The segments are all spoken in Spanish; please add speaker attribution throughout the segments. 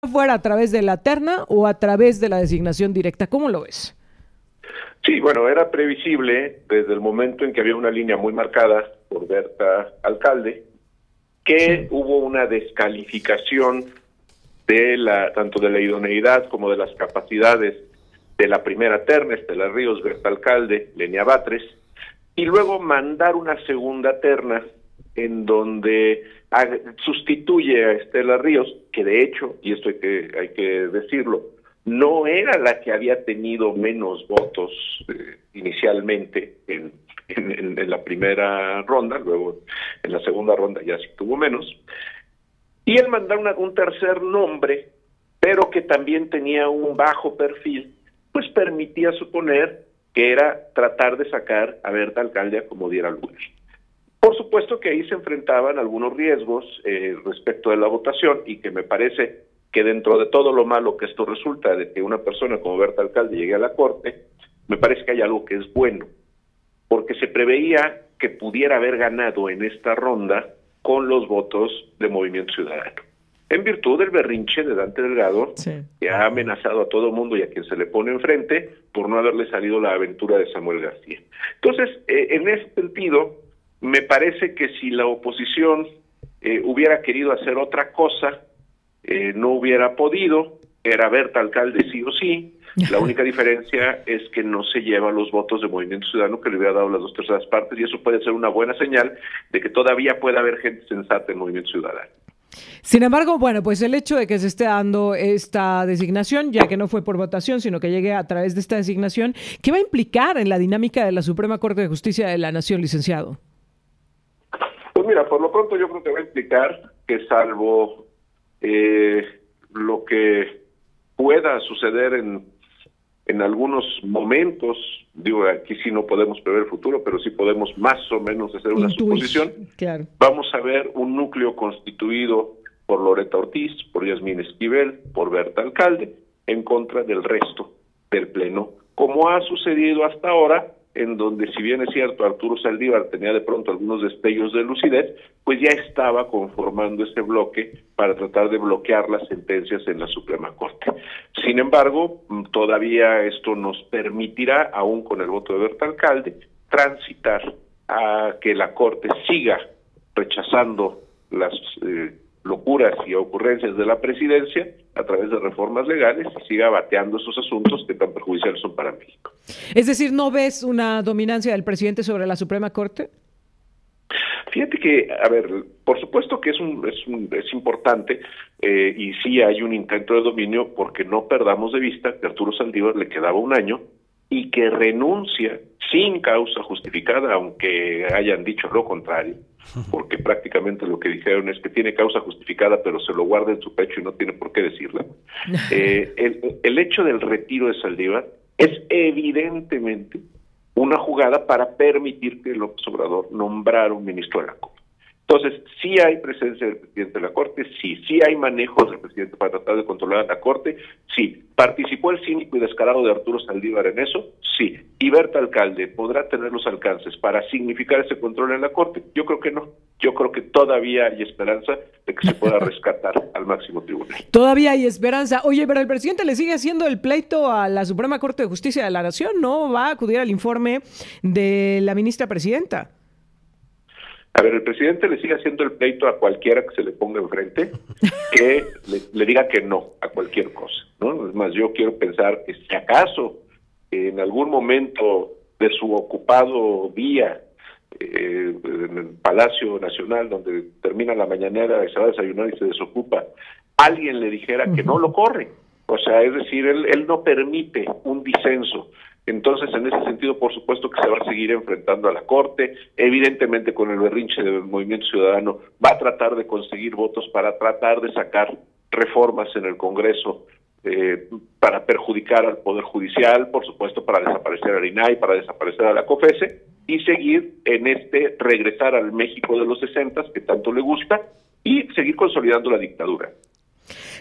Speaker 1: fuera a través de la terna o a través de la designación directa. ¿Cómo lo ves?
Speaker 2: Sí, bueno, era previsible desde el momento en que había una línea muy marcada por Berta Alcalde, que hubo una descalificación de tanto de la idoneidad como de las capacidades de la primera terna, Estela Ríos, Berta Alcalde, Lenia Batres, y luego mandar una segunda terna en donde sustituye a Estela Ríos, que de hecho, y esto hay que decirlo, no era la que había tenido menos votos inicialmente en la primera ronda, luego en la segunda ronda ya sí tuvo menos, y él mandó un tercer nombre, pero que también tenía un bajo perfil, pues permitía suponer que era tratar de sacar a Berta Alcalde a como diera lugar. Por supuesto que ahí se enfrentaban algunos riesgos respecto de la votación, y que me parece que dentro de todo lo malo que esto resulta de que una persona como Berta Alcalde llegue a la Corte, me parece que hay algo que es bueno, porque se preveía que pudiera haber ganado en esta ronda con los votos de Movimiento Ciudadano, en virtud del berrinche de Dante Delgado, que ha amenazado a todo mundo y a quien se le pone enfrente por no haberle salido la aventura de Samuel García. Entonces, en ese sentido, me parece que si la oposición hubiera querido hacer otra cosa, no hubiera podido. Era Berta Alcalde sí o sí. La única diferencia es que no se lleva los votos de Movimiento Ciudadano, que le hubiera dado las 2/3 partes, y eso puede ser una buena señal de que todavía puede haber gente sensata en Movimiento Ciudadano.
Speaker 1: Sin embargo, bueno, pues el hecho de que se esté dando esta designación, ya que no fue por votación, sino que llegue a través de esta designación, ¿qué va a implicar en la dinámica de la Suprema Corte de Justicia de la Nación, licenciado?
Speaker 2: Pues mira, por lo pronto yo creo que va a implicar que, salvo lo que pueda suceder en algunos momentos, digo, aquí sí no podemos prever el futuro, pero sí podemos más o menos hacer una suposición.
Speaker 1: Claro.
Speaker 2: Vamos a ver un núcleo constituido por Loretta Ortiz, por Yasmín Esquivel, por Berta Alcalde, en contra del resto del Pleno, como ha sucedido hasta ahora, en donde, si bien es cierto, Arturo Saldívar tenía de pronto algunos destellos de lucidez, pues ya estaba conformando ese bloque para tratar de bloquear las sentencias en la Suprema Corte. Sin embargo, todavía esto nos permitirá, aún con el voto de Berta Alcalde, transitar a que la Corte siga rechazando las locuras y ocurrencias de la presidencia a través de reformas legales, y siga bateando esos asuntos que tan perjudiciales son para México.
Speaker 1: Es decir, ¿no ves una dominancia del presidente sobre la Suprema Corte?
Speaker 2: Fíjate que, a ver, por supuesto que es importante, y sí hay un intento de dominio, porque no perdamos de vista que a Arturo Saldívar le quedaba un año y que renuncia sin causa justificada, aunque hayan dicho lo contrario, porque prácticamente lo que dijeron es que tiene causa justificada, pero se lo guarda en su pecho y no tiene por qué decirla. El hecho del retiro de Saldívar es evidentemente una jugada para permitir que López Obrador nombrara un ministro de la Corte. Entonces, sí hay presencia del presidente de la Corte, sí hay manejos del presidente para tratar de controlar a la Corte, sí. ¿Participó el cínico y descarado de Arturo Saldívar en eso? Sí. ¿Y Berta Alcalde podrá tener los alcances para significar ese control en la Corte? Yo creo que no. Yo creo que todavía hay esperanza de que se pueda rescatar al máximo tribunal.
Speaker 1: Todavía hay esperanza. Oye, pero el presidente le sigue haciendo el pleito a la Suprema Corte de Justicia de la Nación, ¿no? Va a acudir al informe de la ministra presidenta.
Speaker 2: A ver, el presidente le sigue haciendo el pleito a cualquiera que se le ponga enfrente, que le diga que no a cualquier cosa, ¿no? Es más, yo quiero pensar que si acaso en algún momento de su ocupado día en el Palacio Nacional, donde termina la mañanera y se va a desayunar y se desocupa, alguien le dijera que no, lo corre. O sea, es decir, él no permite un disenso. Entonces, en ese sentido, por supuesto que se va a seguir enfrentando a la Corte. Evidentemente, con el berrinche del Movimiento Ciudadano, va a tratar de conseguir votos para tratar de sacar reformas en el Congreso para perjudicar al Poder Judicial, por supuesto, para desaparecer al INAI, para desaparecer a la COFESE, y seguir en regresar al México de los 60 que tanto le gusta, y seguir consolidando la dictadura.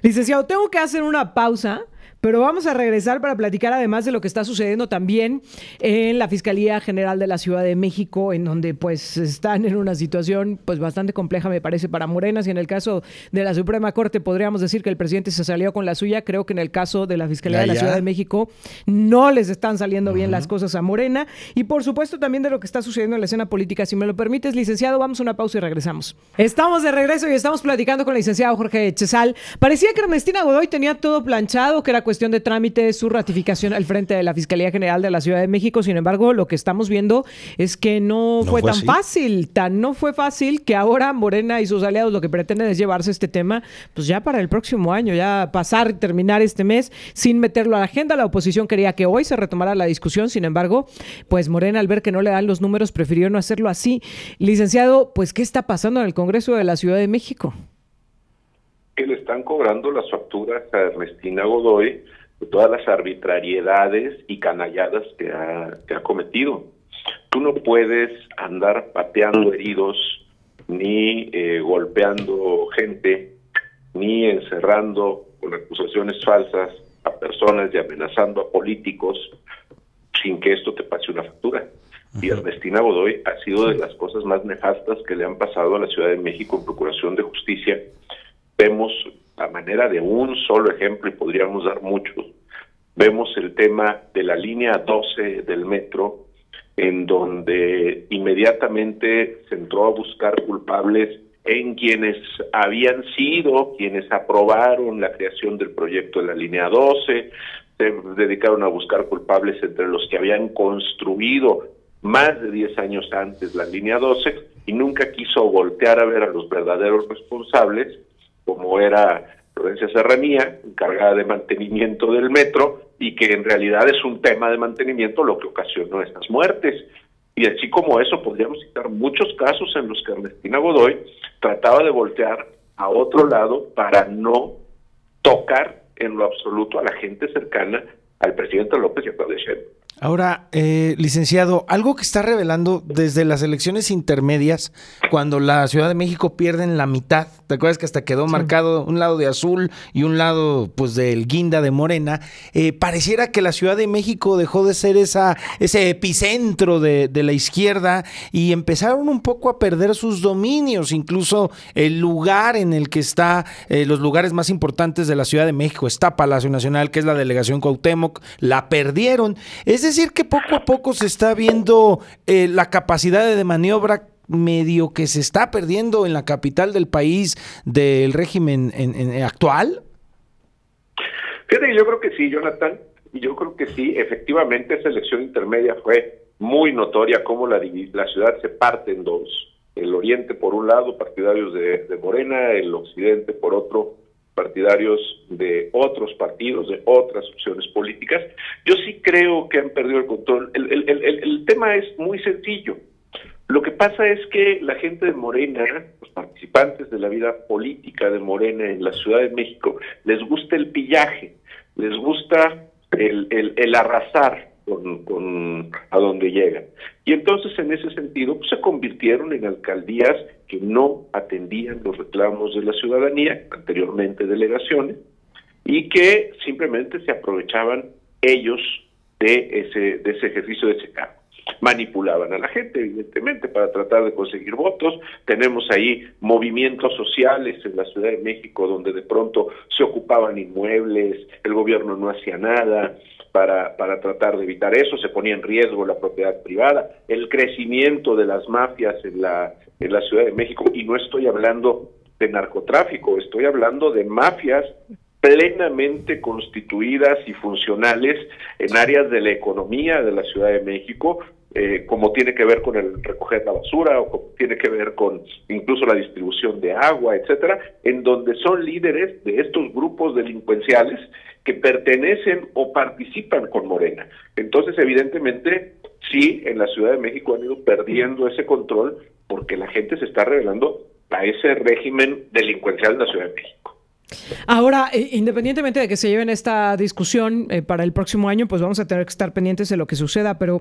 Speaker 1: Licenciado, tengo que hacer una pausa, Pero vamos a regresar para platicar además de lo que está sucediendo también en la Fiscalía General de la Ciudad de México, en donde pues están en una situación pues bastante compleja, me parece, para Morena. Si en el caso de la Suprema Corte podríamos decir que el presidente se salió con la suya, creo que en el caso de la Fiscalía de la Ciudad de México no les están saliendo bien las cosas a Morena. Y por supuesto también de lo que está sucediendo en la escena política. Si me lo permites, licenciado, vamos a una pausa y regresamos. Estamos de regreso y estamos platicando con el licenciado Jorge Chezal. Parecía que Ernestina Godoy tenía todo planchado, que era cuestión de trámite su ratificación al frente de la Fiscalía General de la Ciudad de México. Sin embargo, lo que estamos viendo es que no fue tan fácil, no fue fácil, que ahora Morena y sus aliados lo que pretenden es llevarse este tema pues ya para el próximo año, ya pasar y terminar este mes sin meterlo a la agenda. La oposición quería que hoy se retomara la discusión, sin embargo, pues Morena, al ver que no le dan los números, prefirió no hacerlo así. Licenciado, pues ¿qué está pasando en el Congreso de la Ciudad de México?
Speaker 2: Que le están cobrando las facturas a Ernestina Godoy de todas las arbitrariedades y canalladas que ha cometido. Tú no puedes andar pateando heridos, ni golpeando gente, ni encerrando con acusaciones falsas a personas y amenazando a políticos sin que esto te pase una factura. Y Ernestina Godoy ha sido de las cosas más nefastas que le han pasado a la Ciudad de México en Procuración de Justicia. Vemos a manera de un solo ejemplo, y podríamos dar muchos, vemos el tema de la línea 12 del metro, en donde inmediatamente se entró a buscar culpables en quienes habían sido, quienes aprobaron la creación del proyecto de la línea 12, se dedicaron a buscar culpables entre los que habían construido más de 10 años antes la línea 12, y nunca quiso voltear a ver a los verdaderos responsables, como era Florencia Serranía, encargada de mantenimiento del metro, y que en realidad es un tema de mantenimiento lo que ocasionó estas muertes. Y así como eso, podríamos citar muchos casos en los que Ernestina Godoy trataba de voltear a otro lado para no tocar en lo absoluto a la gente cercana al presidente López y a Claudia Sheinbaum.
Speaker 3: Ahora, licenciado, algo que está revelando desde las elecciones intermedias, cuando la Ciudad de México pierde en la mitad, ¿te acuerdas que hasta quedó marcado un lado de azul y un lado pues del guinda de Morena? Pareciera que la Ciudad de México dejó de ser ese epicentro de la izquierda y empezaron un poco a perder sus dominios, incluso el lugar en el que está, los lugares más importantes de la Ciudad de México, está Palacio Nacional, que es la delegación Cuauhtémoc, la perdieron. Es decir, que poco a poco se está viendo la capacidad de maniobra medio que se está perdiendo en la capital del país del régimen actual.
Speaker 2: Fíjate, yo creo que sí, Jonathan, y yo creo que sí, efectivamente esa elección intermedia fue muy notoria cómo la ciudad se parte en dos. El oriente por un lado, partidarios de Morena, el occidente por otro, partidarios de otros partidos, de otras opciones políticas. Yo sí creo que han perdido el control. El tema es muy sencillo. Lo que pasa es que la gente de Morena, los participantes de la vida política de Morena en la Ciudad de México, les gusta el pillaje, les gusta el arrasar con a donde llegan. Y entonces en ese sentido pues, se convirtieron en alcaldías que no atendían los reclamos de la ciudadanía, anteriormente delegaciones, y que simplemente se aprovechaban ellos de ese ejercicio, de ese cargo. Manipulaban a la gente, evidentemente, para tratar de conseguir votos. Tenemos ahí movimientos sociales en la Ciudad de México donde de pronto se ocupaban inmuebles, el gobierno no hacía nada para tratar de evitar eso, se ponía en riesgo la propiedad privada, el crecimiento de las mafias en la Ciudad de México, y no estoy hablando de narcotráfico, estoy hablando de mafias plenamente constituidas y funcionales en áreas de la economía de la Ciudad de México, como tiene que ver con el recoger la basura, o como tiene que ver con incluso la distribución de agua, etcétera, en donde son líderes de estos grupos delincuenciales que pertenecen o participan con Morena. Entonces, evidentemente, sí, en la Ciudad de México han ido perdiendo ese control porque la gente se está rebelando a ese régimen delincuencial en la Ciudad de México.
Speaker 1: Ahora, independientemente de que se lleven esta discusión para el próximo año, pues vamos a tener que estar pendientes de lo que suceda, pero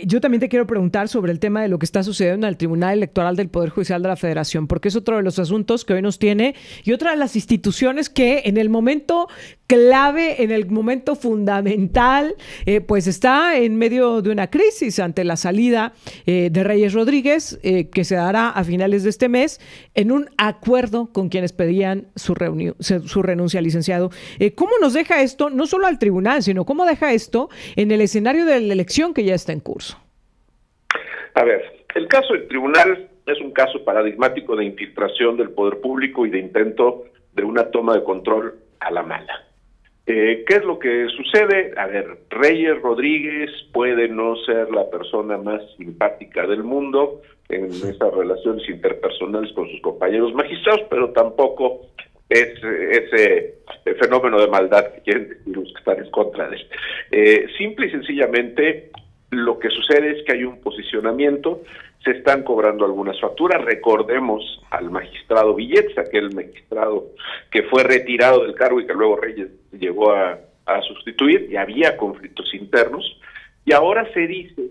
Speaker 1: yo también te quiero preguntar sobre el tema de lo que está sucediendo en el Tribunal Electoral del Poder Judicial de la Federación, porque es otro de los asuntos que hoy nos tiene y otra de las instituciones que en el momento clave, en el momento fundamental, pues está en medio de una crisis ante la salida de Reyes Rodríguez, que se dará a finales de este mes, en un acuerdo con quienes pedían su renuncia, licenciado. ¿Cómo nos deja esto, no solo al tribunal, sino cómo deja esto en el escenario de la elección que ya está en curso?
Speaker 2: A ver, el caso del tribunal es un caso paradigmático de infiltración del poder público y de intento de una toma de control a la mala. ¿Qué es lo que sucede? A ver, Reyes Rodríguez puede no ser la persona más simpática del mundo en esas relaciones interpersonales con sus compañeros magistrados, pero tampoco es ese fenómeno de maldad que quieren decir los que están en contra de él. Simple y sencillamente, lo que sucede es que hay un posicionamiento, se están cobrando algunas facturas. Recordemos al magistrado Villets, aquel magistrado que fue retirado del cargo y que luego Reyes llegó a sustituir, y había conflictos internos, y ahora se dice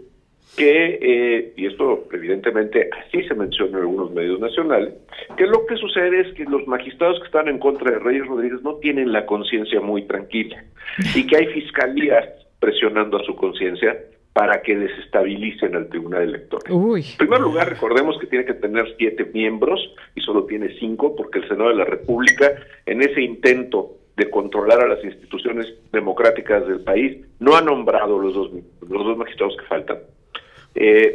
Speaker 2: que, y esto evidentemente así se menciona en algunos medios nacionales, que lo que sucede es que los magistrados que están en contra de Reyes Rodríguez no tienen la conciencia muy tranquila, y que hay fiscalías presionando a su conciencia para que desestabilicen al Tribunal Electoral. En primer lugar, recordemos que tiene que tener 7 miembros y solo tiene 5, porque el Senado de la República, en ese intento de controlar a las instituciones democráticas del país, no ha nombrado los dos magistrados que faltan.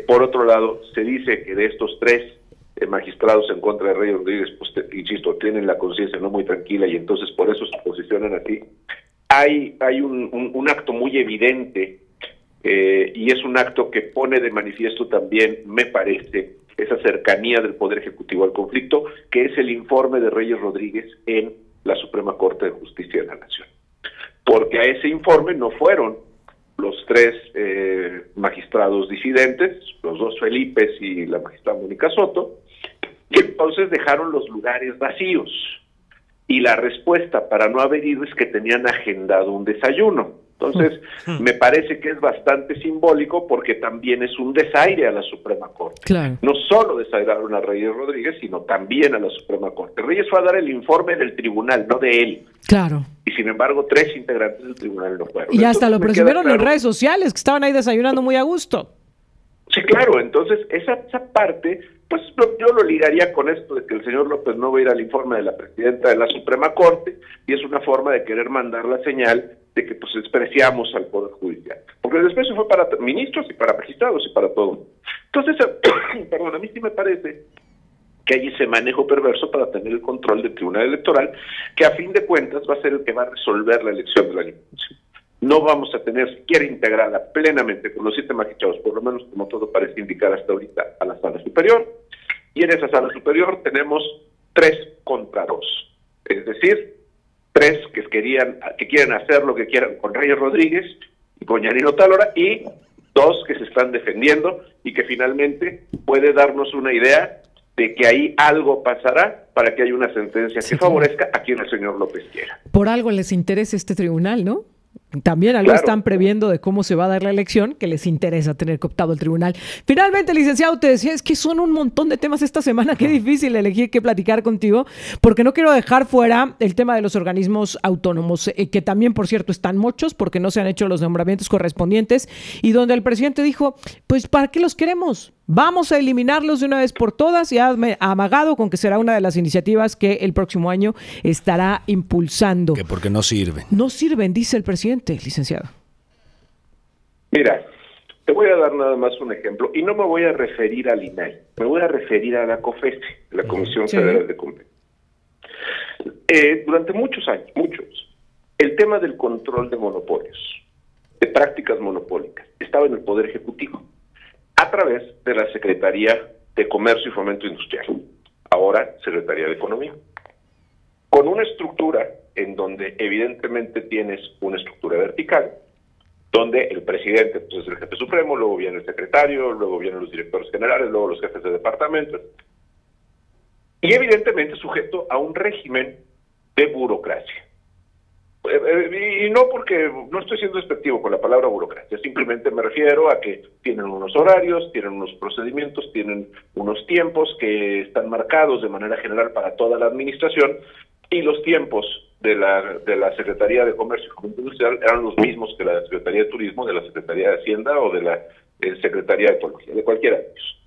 Speaker 2: Por otro lado, se dice que de estos 3 magistrados en contra de Reyes Rodríguez, pues insisto, tienen la conciencia no muy tranquila y entonces por eso se posicionan así. Hay un acto muy evidente, y es un acto que pone de manifiesto también, me parece, esa cercanía del Poder Ejecutivo al conflicto, que es el informe de Reyes Rodríguez en la Suprema Corte de Justicia de la Nación. Porque a ese informe no fueron los 3 magistrados disidentes, los 2 Felipes y la magistrada Mónica Soto, y entonces dejaron los lugares vacíos. Y la respuesta para no haber ido es que tenían agendado un desayuno. Entonces, me parece que es bastante simbólico porque también es un desaire a la Suprema Corte.
Speaker 1: Claro.
Speaker 2: No solo desairaron a Reyes Rodríguez, sino también a la Suprema Corte. Reyes fue a dar el informe del tribunal, no de él.
Speaker 1: Claro.
Speaker 2: Y sin embargo, 3 integrantes del tribunal no fueron.
Speaker 1: Y hasta lo presumieron
Speaker 2: claro
Speaker 1: en redes sociales, que estaban ahí desayunando muy a gusto.
Speaker 2: Sí, claro. Entonces, esa parte, pues yo lo ligaría con esto de que el señor López no va a ir al informe de la presidenta de la Suprema Corte, y es una forma de querer mandar la señal de que pues despreciamos al Poder Judicial. Porque el desprecio fue para ministros y para magistrados y para todo. Entonces, perdón, a mí sí me parece que hay ese manejo perverso para tener el control del Tribunal Electoral, que a fin de cuentas va a ser el que va a resolver la elección del año próximo. No vamos a tener siquiera integrada plenamente con los 7 magistrados, por lo menos como todo parece indicar hasta ahorita, a la Sala Superior, y en esa Sala Superior tenemos 3 contra 2, es decir, 3 que quieren hacer lo que quieran con Reyes Rodríguez y con Yanino Tálora, y 2 que se están defendiendo y que finalmente puede darnos una idea de que ahí algo pasará para que haya una sentencia que favorezca a quien el señor López quiera.
Speaker 1: Por algo les interesa este tribunal, ¿no? También algo están previendo de cómo se va a dar la elección, que les interesa tener cooptado el tribunal. Finalmente, licenciado, te decía, es que son un montón de temas esta semana, qué difícil elegir qué platicar contigo, porque no quiero dejar fuera el tema de los organismos autónomos, que también, por cierto, están muchos porque no se han hecho los nombramientos correspondientes, y donde el presidente dijo, pues, ¿para qué los queremos? Vamos a eliminarlos de una vez por todas, y ha amagado con que será una de las iniciativas que el próximo año estará impulsando.
Speaker 3: Que porque no sirven. No
Speaker 1: sirven, dice el presidente, licenciado.
Speaker 2: Mira, te voy a dar nada más un ejemplo, y no me voy a referir al INAI, me voy a referir a la COFESE, la Comisión Federal de Competencia. Durante muchos años, el tema del control de monopolios, de prácticas monopólicas, estaba en el Poder Ejecutivo, a través de la Secretaría de Comercio y Fomento Industrial, ahora Secretaría de Economía, con una estructura en donde evidentemente tienes una estructura vertical, donde el presidente pues, es el jefe supremo, luego viene el secretario, luego vienen los directores generales, luego los jefes de departamento, y evidentemente sujeto a un régimen de burocracia. Y no porque no estoy siendo despectivo con la palabra burocracia, simplemente me refiero a que tienen unos horarios, tienen unos procedimientos, tienen unos tiempos que están marcados de manera general para toda la administración, y los tiempos de la Secretaría de Comercio y Fomento Industrial eran los mismos que la Secretaría de Turismo, de la Secretaría de Hacienda o de la Secretaría de Ecología, de cualquiera de ellos.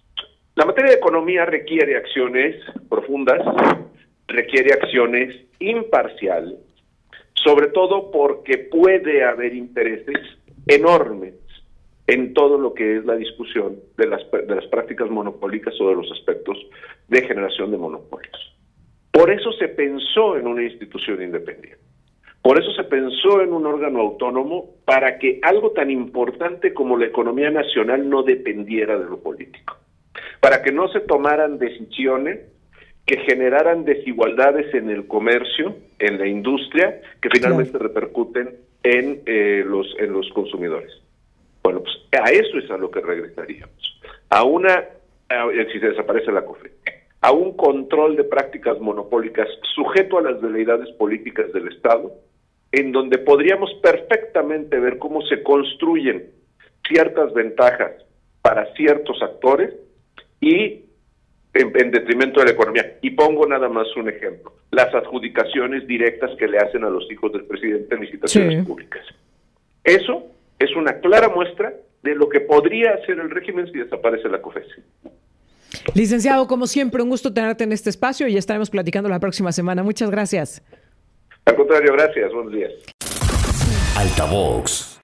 Speaker 2: La materia de economía requiere acciones profundas, requiere acciones imparciales, sobre todo porque puede haber intereses enormes en todo lo que es la discusión de las prácticas monopólicas o de los aspectos de generación de monopolios. Por eso se pensó en una institución independiente. Por eso se pensó en un órgano autónomo para que algo tan importante como la economía nacional no dependiera de lo político. Para que no se tomaran decisiones que generaran desigualdades en el comercio, en la industria, que finalmente repercuten en los consumidores. Bueno, pues a eso es a lo que regresaríamos. Si se desaparece la COFECE, a un control de prácticas monopólicas sujeto a las veleidades políticas del Estado, en donde podríamos perfectamente ver cómo se construyen ciertas ventajas para ciertos actores y en detrimento de la economía. Y pongo nada más un ejemplo: las adjudicaciones directas que le hacen a los hijos del presidente en licitaciones públicas. Eso es una clara muestra de lo que podría hacer el régimen si desaparece la COFECE.
Speaker 1: Licenciado, como siempre, un gusto tenerte en este espacio y ya estaremos platicando la próxima semana. Muchas gracias.
Speaker 2: Al contrario, gracias. Buenos días.
Speaker 4: Altavox.